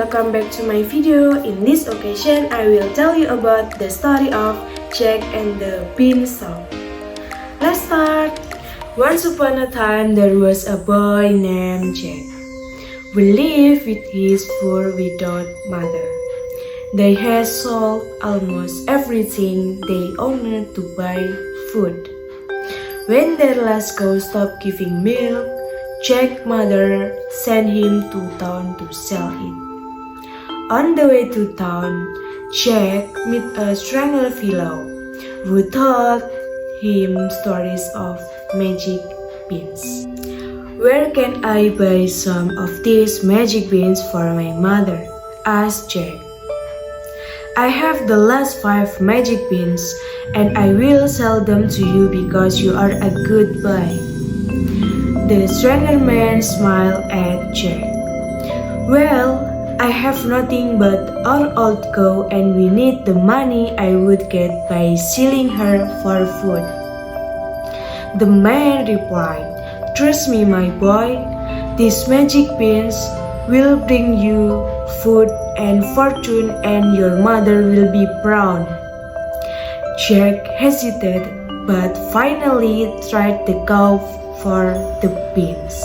welcome back to my video. In this occasion, I will tell you about the story of Jack and the Beanstalk. Let's start. Once upon a time, there was a boy named Jack who lived with his poor widowed mother. They had sold almost everything they owned to buy food. When their last cow stopped giving milk, Jack's mother sent him to town to sell it. On the way to town, Jack met a stranger fellow who told him stories of magic beans. "Where can I buy some of these magic beans for my mother?" asked Jack. "I have the last 5 magic beans, and I will sell them to you because you are a good boy." The stranger man smiled at Jack. "Well, I have nothing but our old cow, and we need the money I would get by selling her for food." The man replied, "Trust me, my boy, these magic beans will bring you food and fortune, and your mother will be proud." Jack hesitated, but finally tried the cow for the beans.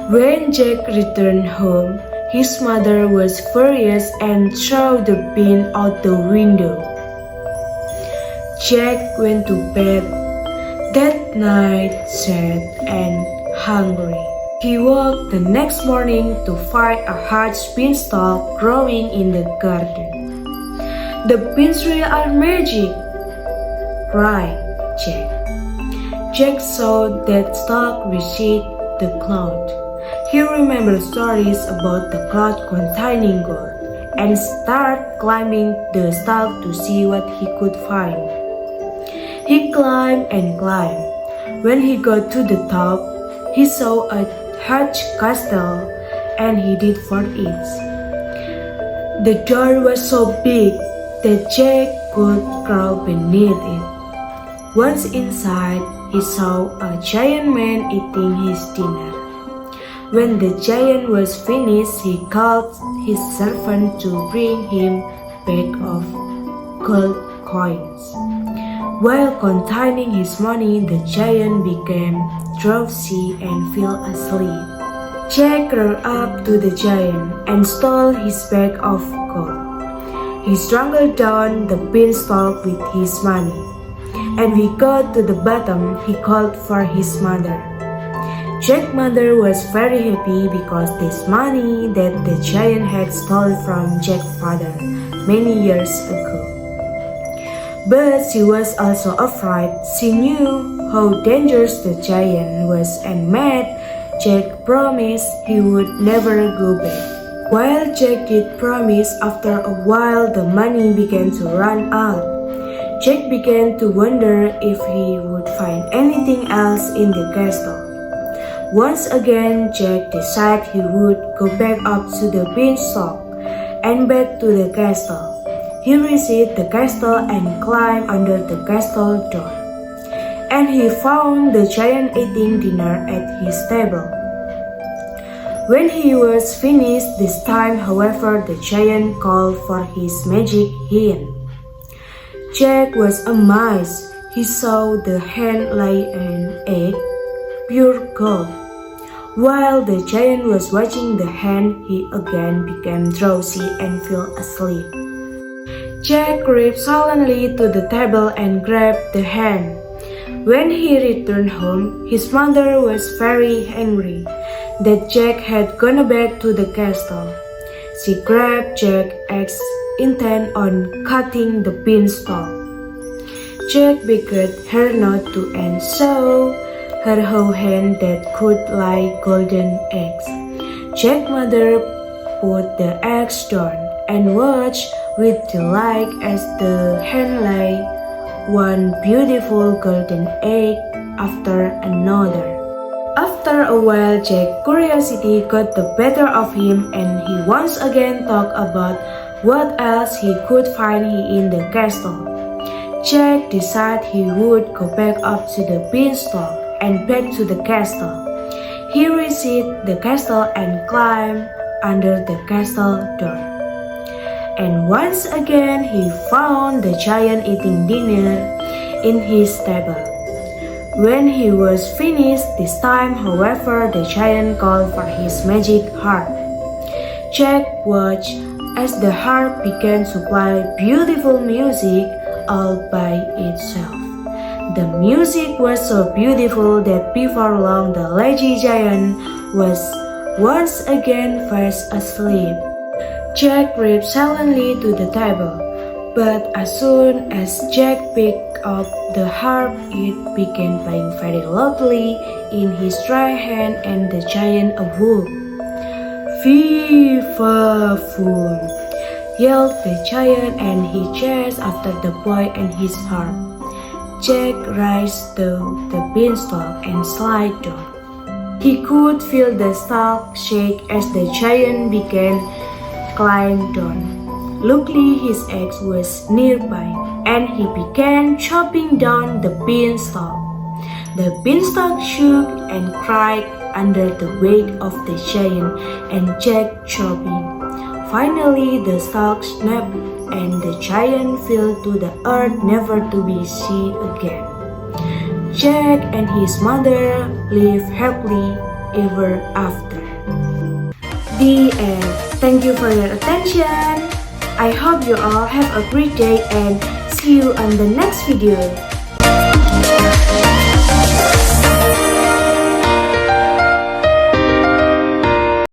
When Jack returned home, his mother was furious and threw the bean out the window. Jack went to bed that night sad and hungry. He woke the next morning to find a large beanstalk growing in the garden. "The beans really are magic!" cried Jack. Jack saw that stalk recede the cloud. He remembered stories about the cloud containing gold and started climbing the stalk to see what he could find. He climbed and climbed. When he got to the top, he saw a huge castle and he did for it. The door was so big that Jack could crawl beneath it. Once inside, he saw a giant man eating his dinner. When the giant was finished, he called his servant to bring him a bag of gold coins. While counting his money, the giant became drowsy and fell asleep. Jack ran up to the giant and stole his bag of gold. He strangled down the beanstalk with his money. And when he got to the bottom, he called for his mother. Jack's mother was very happy because this money that the giant had stolen from Jack's father many years ago. But she was also afraid. She knew how dangerous the giant was and made Jack promise he would never go back. While Jack did promise, after a while the money began to run out. Jack began to wonder if he would find anything else in the castle. Once again, Jack decided he would go back up to the beanstalk and back to the castle. He reached the castle and climbed under the castle door. And he found the giant eating dinner at his table. When he was finished this time, however, the giant called for his magic hen. Jack was amazed. He saw the hen lay an egg, pure gold. While the giant was watching the hen, he again became drowsy and fell asleep. Jack crept silently to the table and grabbed the hen. When he returned home, his mother was very angry that Jack had gone back to the castle. She grabbed Jack's axe, intent on cutting the beanstalk. Jack begged her not to and saw her whole hand that could lay golden eggs. Jack's mother put the eggs down and watched with delight as the hen lay one beautiful golden egg after another. After a while, Jack's curiosity got the better of him and he once again talked about what else he could find in the castle. Jack decided he would go back up to the beanstalk and back to the castle. He reached the castle and climbed under the castle door. And once again he found the giant eating dinner in his table. When he was finished this time, however, the giant called for his magic harp. Jack watched as the harp began to play beautiful music all by itself. The music was so beautiful that before long the lazy giant was once again fast asleep. Jack crept silently to the table, but as soon as Jack picked up the harp, it began playing very loudly in his right hand, and the giant awoke. "Viva Fum!" yelled the giant, and he chased after the boy and his harp. Jack raised the beanstalk and slid down. He could feel the stalk shake as the giant began climbed down. Luckily, his axe was nearby, and he began chopping down the beanstalk. The beanstalk shook and cracked under the weight of the giant and Jack chopping. Finally, the stalk snapped, and the giant fell to the earth, never to be seen again. Jack and his mother lived happily ever after. The end. Thank you for your attention. I hope you all have a great day and see you on the next video.